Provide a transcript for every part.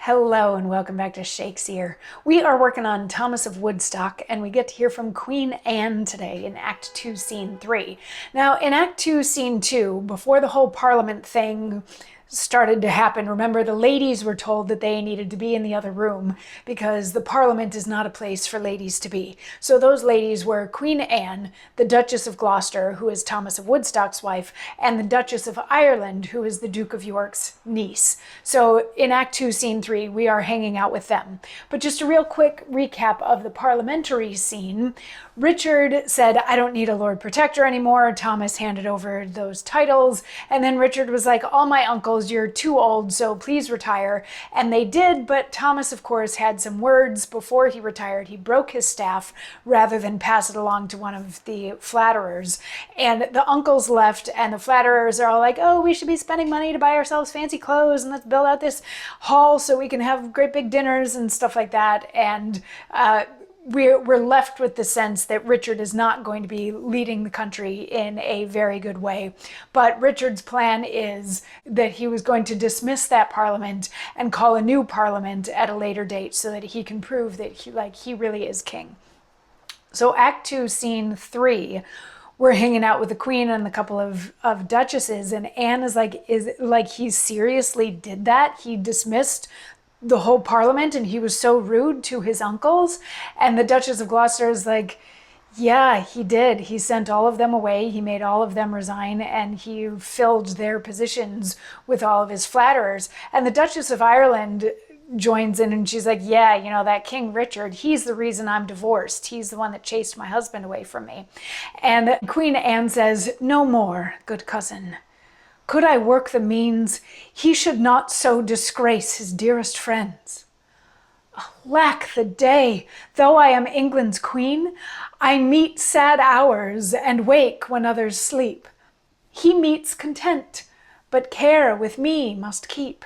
Hello and welcome back to Shakesyear. We are working on Thomas of Woodstock and we get to hear from Queen Anne today in Act 2, Scene 3. Now in Act 2, Scene 2, before the whole Parliament thing started to happen, remember the ladies were told that they needed to be in the other room because the Parliament is not a place for ladies to be. So those ladies were Queen Anne, the Duchess of Gloucester, who is Thomas of Woodstock's wife, and the Duchess of Ireland, who is the Duke of York's niece. So in Act 2, Scene 3, we are hanging out with them. But just a real quick recap of the parliamentary scene. Richard said, I don't need a Lord Protector anymore. Thomas handed over those titles. And then Richard was like, all my uncles, you're too old, so please retire. And they did, but Thomas, of course, had some words before he retired. He broke his staff rather than pass it along to one of the flatterers. And the uncles left, and the flatterers are all like, oh, we should be spending money to buy ourselves fancy clothes, and let's build out this hall so we can have great big dinners and stuff like that. And we're left with the sense that Richard is not going to be leading the country in a very good way. But Richard's plan is that he was going to dismiss that parliament and call a new parliament at a later date so that he can prove that he really is king. So Act 2, Scene 3, we're hanging out with the queen and a couple of duchesses, and Anne is like he seriously did that? He dismissed the whole parliament and he was so rude to his uncles? And the Duchess of Gloucester is like, yeah, he did. He sent all of them away. He made all of them resign, and he filled their positions with all of his flatterers. And the Duchess of Ireland joins in and she's like, yeah, you know, that King Richard, he's the reason I'm divorced. He's the one that chased my husband away from me. And Queen Anne says, no more, good cousin. Could I work the means, he should not so disgrace his dearest friends. Lack the day, though I am England's queen, I meet sad hours and wake when others sleep. He meets content, but care with me must keep.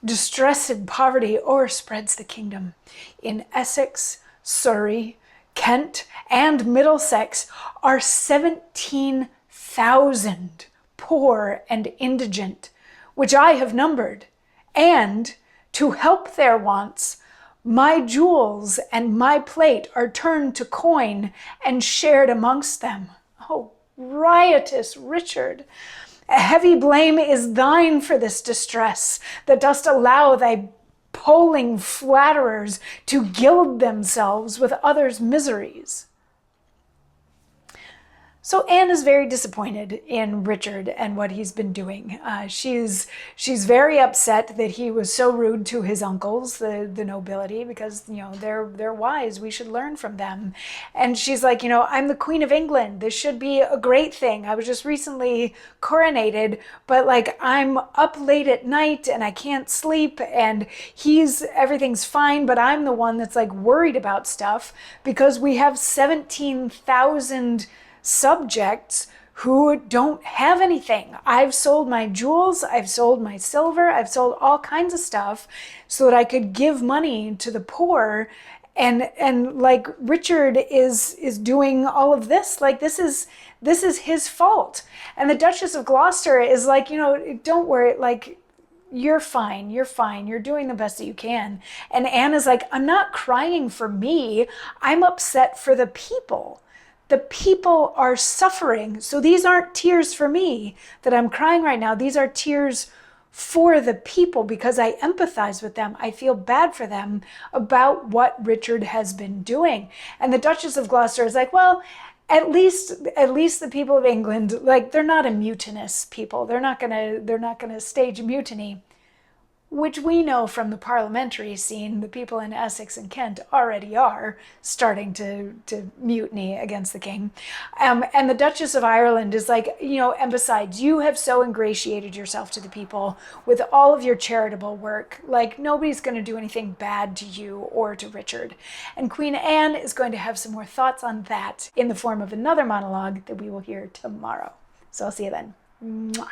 Distressed poverty o'erspreads the kingdom. In Essex, Surrey, Kent, and Middlesex are 17,000 poor and indigent, which I have numbered, and to help their wants, my jewels and my plate are turned to coin and shared amongst them. Oh, riotous Richard! A heavy blame is thine for this distress, that dost allow thy polling flatterers to gild themselves with others' miseries. So Anne is very disappointed in Richard and what he's been doing. She's very upset that he was so rude to his uncles, the nobility, because, you know, they're wise. We should learn from them. And she's like, you know, I'm the Queen of England. This should be a great thing. I was just recently coronated, but like I'm up late at night and I can't sleep, and everything's fine, but I'm the one that's like worried about stuff because we have 17,000 subjects who don't have anything. I've sold my jewels, I've sold my silver, I've sold all kinds of stuff so that I could give money to the poor, and like Richard is doing all of this. Like this is his fault. And the Duchess of Gloucester is like, you know, don't worry, like you're fine, you're doing the best that you can. And Anne is like, I'm not crying for me, I'm upset for the people. The people are suffering. So these aren't tears for me that I'm crying right now. These are tears for the people because I empathize with them. I feel bad for them about what Richard has been doing. And the Duchess of Gloucester is like, well, at least the people of England, like they're not a mutinous people. They're not gonna stage a mutiny, which we know from the parliamentary scene, the people in Essex and Kent already are starting to mutiny against the king. And the Duchess of Ireland is like, you know, and besides, you have so ingratiated yourself to the people with all of your charitable work. Like nobody's going to do anything bad to you or to Richard. And Queen Anne is going to have some more thoughts on that in the form of another monologue that we will hear tomorrow. So I'll see you then. Mwah.